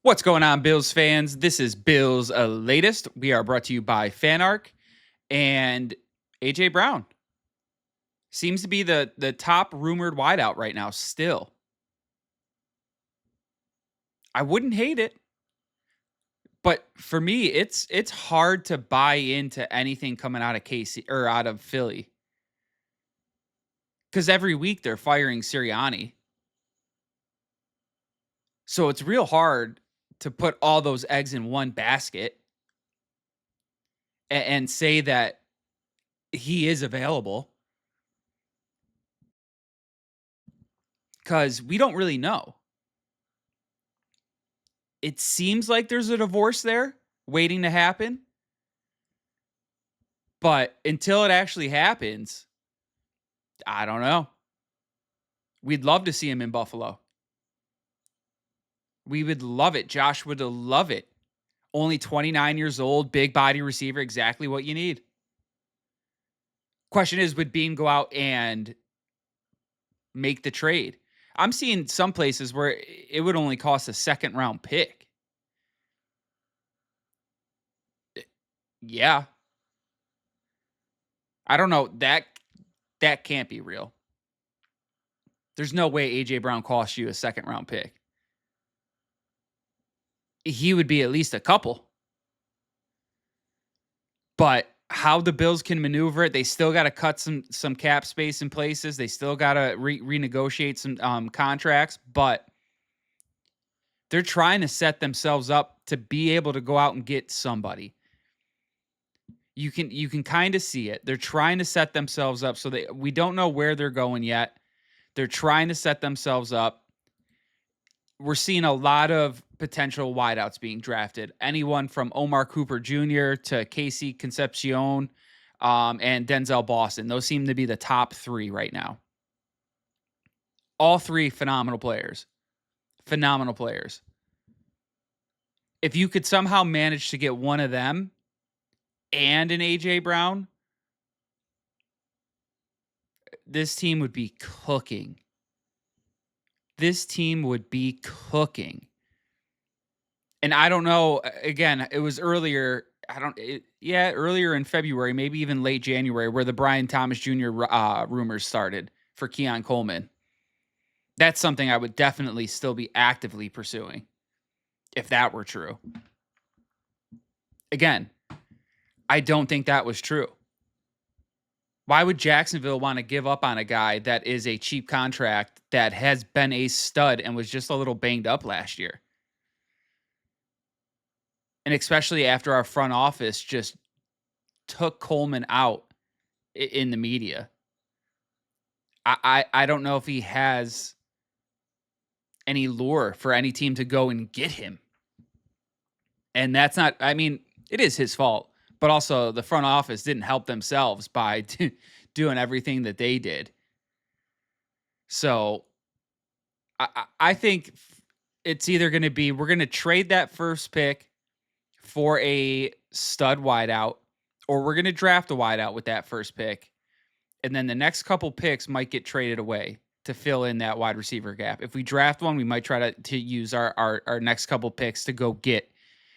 What's going on, Bills fans? This is Bills Latest. We are brought to you by FanArc, and AJ Brown seems to be the top rumored wideout right now still. I wouldn't hate it, but for me, it's hard to buy into anything coming out of KC or out of Philly because every week they're firing Sirianni. So it's real hard to put all those eggs in one basket and say that he is available because we don't really know. It seems like there's a divorce there waiting to happen. But until it actually happens, I don't know. We'd love to see him in Buffalo. We would love it. Josh would love it. Only 29 years old, big body receiver, exactly what you need. Question is, would Beam go out and make the trade? I'm seeing some places where it would only cost a second round pick. Yeah. I don't know. That can't be real. There's no way AJ Brown costs you a second round pick. He would be at least a couple. But how the Bills can maneuver it, they still got to cut some cap space in places. They still got to renegotiate some contracts, but they're trying to set themselves up to be able to go out and get somebody. You can kind of see it. They're trying to set themselves up so we don't know where they're going yet. They're trying to set themselves up. We're seeing a lot of potential wideouts being drafted. Anyone from Omar Cooper Jr. to Casey Concepcion and Denzel Boston. Those seem to be the top three right now. All three phenomenal players. Phenomenal players. If you could somehow manage to get one of them and an AJ Brown, this team would be cooking. This team would be cooking. And I don't know, again, it was earlier, earlier in February, maybe even late January, where the Brian Thomas Jr. Rumors started for Keon Coleman. That's something I would definitely still be actively pursuing if that were true. Again, I don't think that was true. Why would Jacksonville want to give up on a guy that is a cheap contract that has been a stud and was just a little banged up last year? And especially after our front office just took Coleman out in the media. I don't know if he has any lure for any team to go and get him. And that's not, I mean, it is his fault. But also the front office didn't help themselves by doing everything that they did. So I think it's either going to be, we're going to trade that first pick for a stud wideout, or we're going to draft a wideout with that first pick. And then the next couple picks might get traded away to fill in that wide receiver gap. If we draft one, we might try to use our next couple picks to go get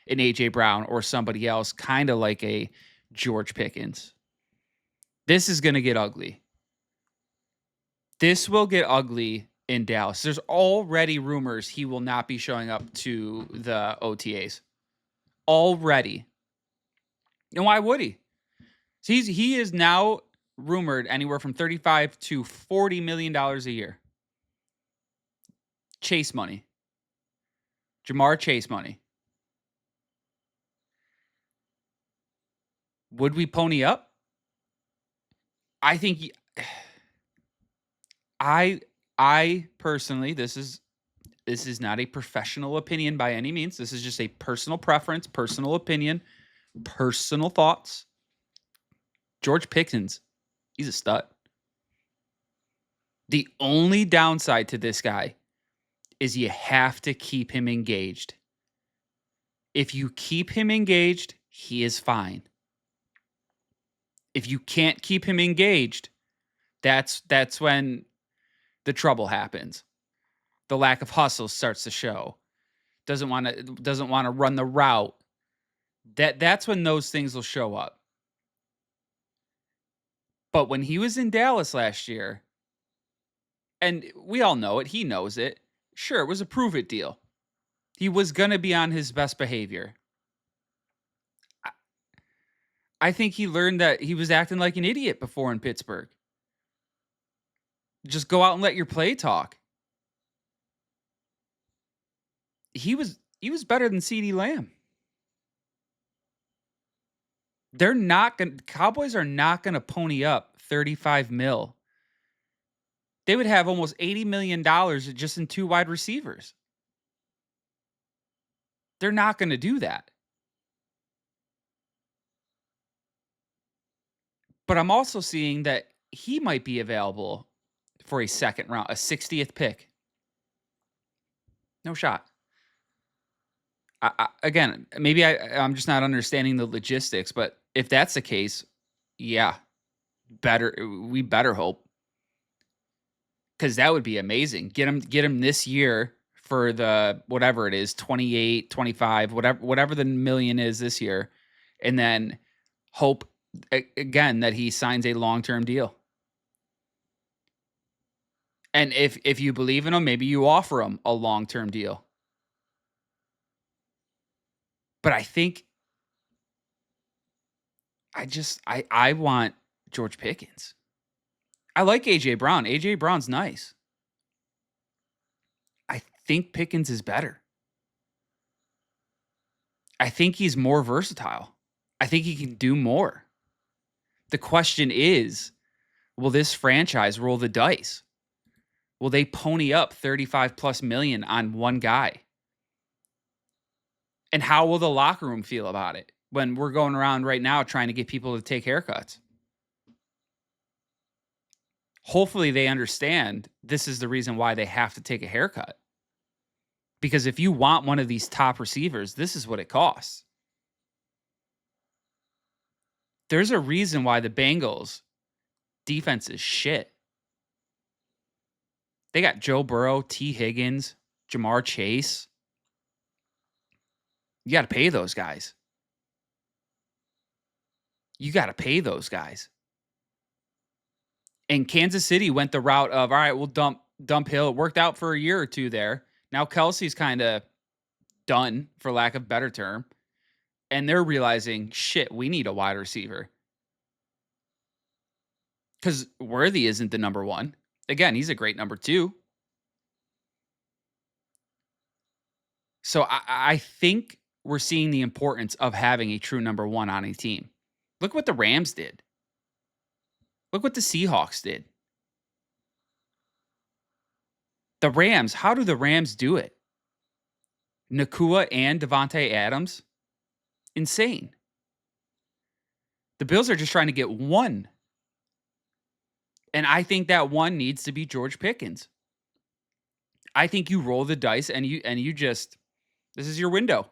an AJ Brown or somebody else, kind of like a George Pickens. This is going to get ugly. This will get ugly in Dallas. There's already rumors he will not be showing up to the OTAs. Already. And why would he? He is now rumored anywhere from $35 to $40 million a year. Chase money. Jamar Chase money. Would we pony up? I think I personally, this is not a professional opinion by any means. This is just a personal preference, personal opinion, personal thoughts. George Pickens, he's a stud. The only downside to this guy is you have to keep him engaged. If you keep him engaged, he is fine. If you can't keep him engaged, that's when the trouble happens. The lack of hustle starts to show. doesn't want to run the route. That's when those things will show up. But when he was in Dallas last year, and we all know it, he knows it. Sure, it was a prove it deal. He was going to be on his best behavior. I think he learned that he was acting like an idiot before in Pittsburgh. Just go out and let your play talk. He was better than CeeDee Lamb. Cowboys are not going to pony up 35 mil. They would have almost $80 million just in 2 wide receivers. They're not going to do that. But I'm also seeing that he might be available for a second round, a 60th pick. No shot. Again, maybe I'm just not understanding the logistics, but if that's the case, yeah, we better hope. Because that would be amazing. Get him this year for the whatever it is, 28, 25, whatever the million is this year, and then hope again that he signs a long-term deal. And if you believe in him, maybe you offer him a long-term deal. But I think I want George Pickens. I like A.J. Brown. A.J. Brown's nice. I think Pickens is better. I think he's more versatile. I think he can do more. The question is, will this franchise roll the dice? Will they pony up 35 plus million on one guy? And how will the locker room feel about it when we're going around right now trying to get people to take haircuts? Hopefully they understand this is the reason why they have to take a haircut. Because if you want one of these top receivers, this is what it costs. There's a reason why the Bengals defense is shit. They got Joe Burrow, T. Higgins, Jamar Chase. You got to pay those guys. And Kansas City went the route of, all right, we'll dump Hill. It worked out for a year or two there. Now Kelsey's kind of done, for lack of a better term. And they're realizing, shit, we need a wide receiver. Because Worthy isn't the number one. Again, he's a great number two. So I think we're seeing the importance of having a true number one on a team. Look what the Rams did. Look what the Seahawks did. The Rams, how do the Rams do it? Nakua and Devontae Adams? Insane. The Bills are just trying to get one. And I think that one needs to be George Pickens. I think you roll the dice and you just, this is your window.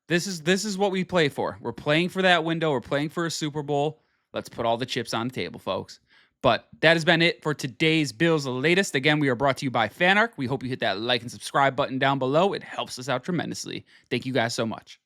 This is what we play for. We're playing for that window. We're playing for a Super Bowl. Let's put all the chips on the table, folks. But that has been it for today's Bills the Latest. Again, we are brought to you by FanArc. We hope you hit that like and subscribe button down below. It helps us out tremendously. Thank you guys so much.